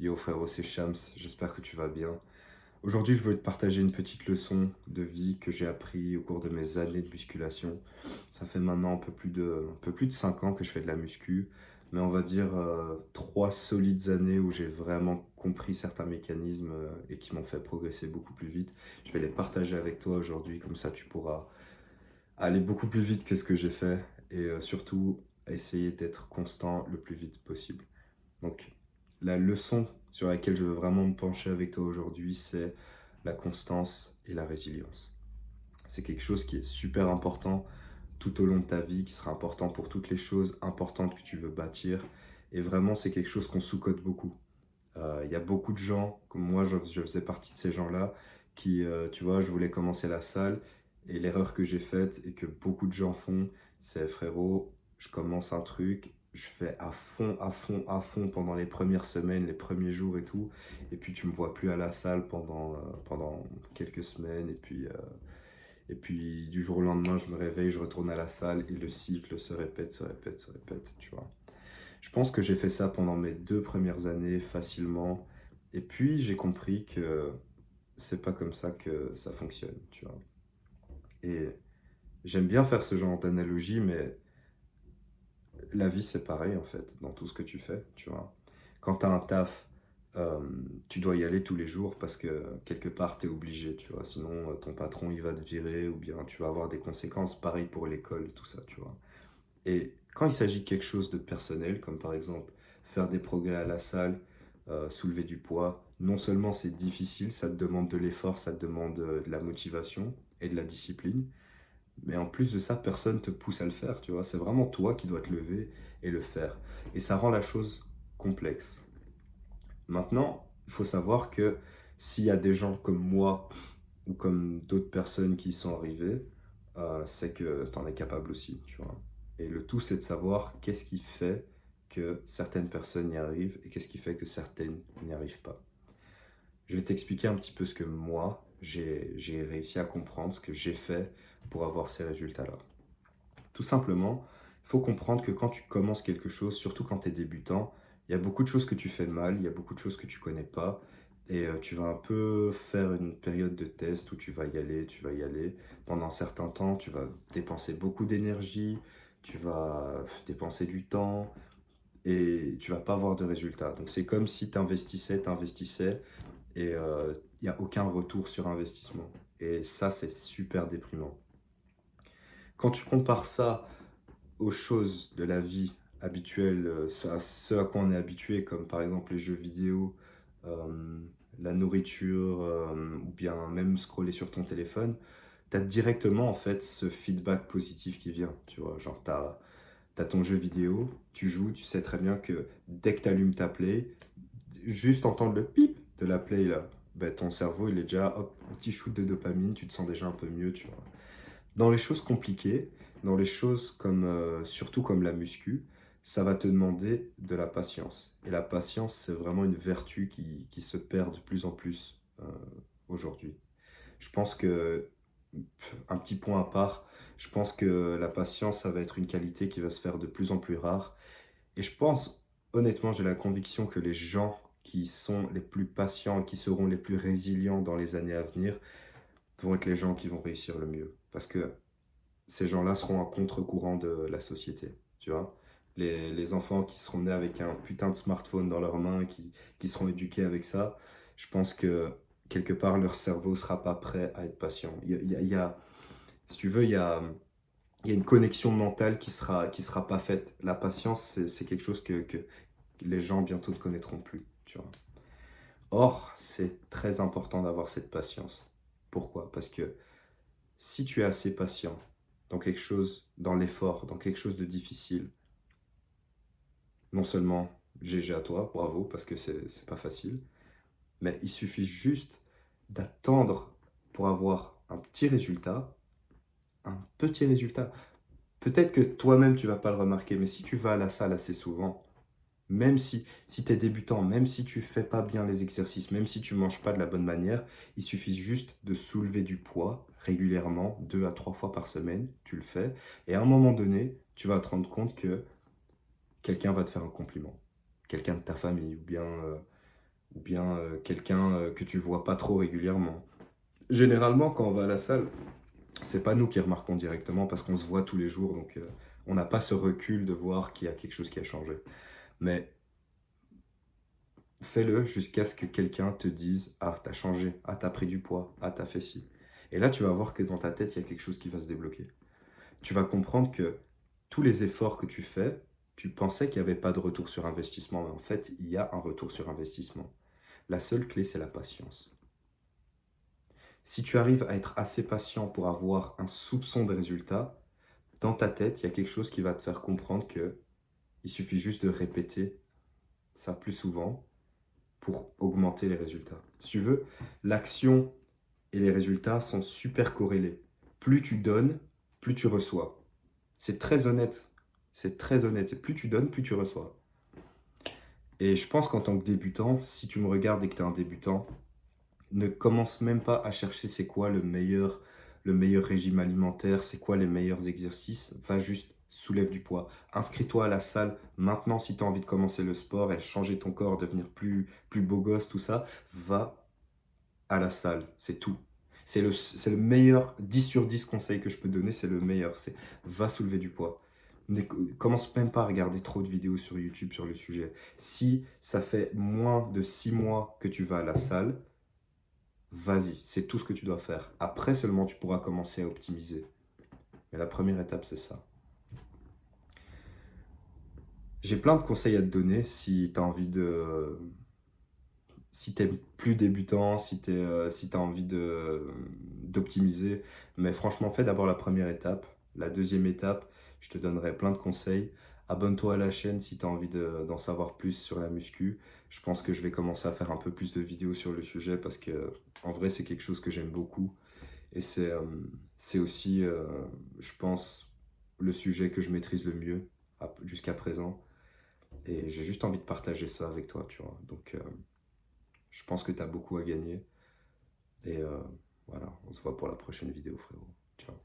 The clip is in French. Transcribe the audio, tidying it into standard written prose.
Yo frérot, c'est Shams, j'espère que tu vas bien. Aujourd'hui, je veux te partager une petite leçon de vie que j'ai appris au cours de mes années de musculation. Ça fait maintenant un peu plus de 5 ans que je fais de la muscu, mais on va dire 3 solides années où j'ai vraiment compris certains mécanismes et qui m'ont fait progresser beaucoup plus vite. Je vais les partager avec toi aujourd'hui, comme ça tu pourras aller beaucoup plus vite que ce que j'ai fait et surtout essayer d'être constant le plus vite possible. Donc, la leçon sur laquelle je veux vraiment me pencher avec toi aujourd'hui, c'est la constance et la résilience. C'est quelque chose qui est super important tout au long de ta vie, qui sera important pour toutes les choses importantes que tu veux bâtir. Et vraiment, c'est quelque chose qu'on sous-cote beaucoup. Il y a beaucoup de gens, comme moi, je faisais partie de ces gens-là, qui, tu vois, je voulais commencer la salle. Et l'erreur que j'ai faite et que beaucoup de gens font, c'est frérot, je commence un truc, je fais à fond, à fond, à fond pendant les premières semaines, les premiers jours et tout. Et puis tu me vois plus à la salle pendant quelques semaines. Et puis du jour au lendemain, je me réveille, je retourne à la salle et le cycle se répète, se répète, se répète, tu vois. Je pense que j'ai fait ça pendant mes 2 premières années facilement. Et puis j'ai compris que c'est pas comme ça que ça fonctionne, tu vois. Et j'aime bien faire ce genre d'analogie, mais la vie c'est pareil en fait, dans tout ce que tu fais, tu vois. Quand tu as un taf, euh, tu dois y aller tous les jours parce que quelque part tu es obligé, tu vois. Sinon ton patron il va te virer ou bien tu vas avoir des conséquences. Pareil pour l'école, tout ça, tu vois. Et quand il s'agit de quelque chose de personnel, comme par exemple faire des progrès à la salle, soulever du poids, non seulement c'est difficile, ça te demande de l'effort, ça te demande de la motivation et de la discipline, mais en plus de ça, personne ne te pousse à le faire, tu vois. C'est vraiment toi qui dois te lever et le faire. Et ça rend la chose complexe. Maintenant, il faut savoir que s'il y a des gens comme moi ou comme d'autres personnes qui y sont arrivées, c'est que tu en es capable aussi, tu vois. Et le tout, c'est de savoir qu'est-ce qui fait que certaines personnes y arrivent et qu'est-ce qui fait que certaines n'y arrivent pas. Je vais t'expliquer un petit peu ce que moi, j'ai réussi à comprendre, ce que j'ai fait pour avoir ces résultats-là. Tout simplement, il faut comprendre que quand tu commences quelque chose, surtout quand tu es débutant, il y a beaucoup de choses que tu fais mal, il y a beaucoup de choses que tu connais pas. Et tu vas un peu faire une période de test où tu vas y aller, tu vas y aller. Pendant un certain temps, tu vas dépenser beaucoup d'énergie, tu vas dépenser du temps et tu vas pas avoir de résultat. Donc c'est comme si tu investissais, et il n'y a aucun retour sur investissement. Et ça, c'est super déprimant. Quand tu compares ça aux choses de la vie habituelle, à ce à quoi on est habitué, comme par exemple les jeux vidéo, euh, la nourriture, ou bien même scroller sur ton téléphone, tu as directement en fait ce feedback positif qui vient. Tu vois, genre t'as ton jeu vidéo, tu joues, tu sais très bien que dès que tu allumes ta play, juste entendre le pip de la play là, ben, ton cerveau il est déjà, hop, un petit shoot de dopamine, tu te sens déjà un peu mieux, tu vois. Dans les choses compliquées, dans les choses comme, surtout comme la muscu, ça va te demander de la patience. Et la patience, c'est vraiment une vertu qui se perd de plus en plus aujourd'hui. Je pense que, un petit point à part, je pense que la patience, ça va être une qualité qui va se faire de plus en plus rare. Et je pense, honnêtement, j'ai la conviction que les gens qui sont les plus patients et qui seront les plus résilients dans les années à venir vont être les gens qui vont réussir le mieux. Parce que ces gens-là seront à contre-courant de la société, tu vois. Les enfants qui seront nés avec un putain de smartphone dans leurs mains, qui seront éduqués avec ça, je pense que quelque part leur cerveau ne sera pas prêt à être patient. Si tu veux, il y a une connexion mentale qui sera pas faite. La patience, c'est quelque chose que les gens bientôt ne connaîtront plus, tu vois. Or, c'est très important d'avoir cette patience. Pourquoi? Parce que si tu es assez patient dans quelque chose, dans l'effort, dans quelque chose de difficile, non seulement GG à toi, bravo, parce que c'est pas facile, mais il suffit juste d'attendre pour avoir un petit résultat. Peut-être que toi-même tu vas pas le remarquer, mais si tu vas à la salle assez souvent, même si tu es débutant, même si tu fais pas bien les exercices, même si tu manges pas de la bonne manière, il suffit juste de soulever du poids régulièrement, 2 à 3 fois par semaine, tu le fais, et à un moment donné, tu vas te rendre compte que quelqu'un va te faire un compliment. Quelqu'un de ta famille, ou bien ou bien quelqu'un que tu vois pas trop régulièrement. Généralement, quand on va à la salle, c'est pas nous qui remarquons directement parce qu'on se voit tous les jours, donc on n'a pas ce recul de voir qu'il y a quelque chose qui a changé. Mais fais-le jusqu'à ce que quelqu'un te dise: «Ah, t'as changé. Ah, t'as pris du poids. Ah, t'as fait ci». Et là, tu vas voir que dans ta tête, il y a quelque chose qui va se débloquer. Tu vas comprendre que tous les efforts que tu fais, tu pensais qu'il n'y avait pas de retour sur investissement, mais en fait, il y a un retour sur investissement. La seule clé, c'est la patience. Si tu arrives à être assez patient pour avoir un soupçon de résultat, dans ta tête, il y a quelque chose qui va te faire comprendre que il suffit juste de répéter ça plus souvent pour augmenter les résultats. Si tu veux, l'action et les résultats sont super corrélés. Plus tu donnes, plus tu reçois. C'est très honnête. C'est très honnête. Et plus tu donnes, plus tu reçois. Et je pense qu'en tant que débutant, si tu me regardes et que tu es un débutant, ne commence même pas à chercher c'est quoi le meilleur régime alimentaire, c'est quoi les meilleurs exercices. Va juste soulève du poids. Inscris-toi à la salle maintenant si tu as envie de commencer le sport et changer ton corps, devenir plus beau gosse, tout ça. Va à la salle, c'est tout. C'est le meilleur 10 sur 10 conseil que je peux donner, c'est le meilleur. C'est va soulever du poids. Ne commence même pas à regarder trop de vidéos sur YouTube sur le sujet. Si ça fait moins de 6 mois que tu vas à la salle, vas-y, c'est tout ce que tu dois faire. Après seulement tu pourras commencer à optimiser. Mais la première étape, c'est ça. J'ai plein de conseils à te donner si tu as envie de... Si tu es plus débutant, si tu as envie d'optimiser. Mais franchement, fais d'abord la première étape. La deuxième étape, je te donnerai plein de conseils. Abonne-toi à la chaîne si tu as envie d'en savoir plus sur la muscu. Je pense que je vais commencer à faire un peu plus de vidéos sur le sujet parce que en vrai, c'est quelque chose que j'aime beaucoup. Et c'est aussi, je pense, le sujet que je maîtrise le mieux jusqu'à présent. Et j'ai juste envie de partager ça avec toi, tu vois. Donc, je pense que tu as beaucoup à gagner. Et voilà, on se voit pour la prochaine vidéo, frérot. Ciao.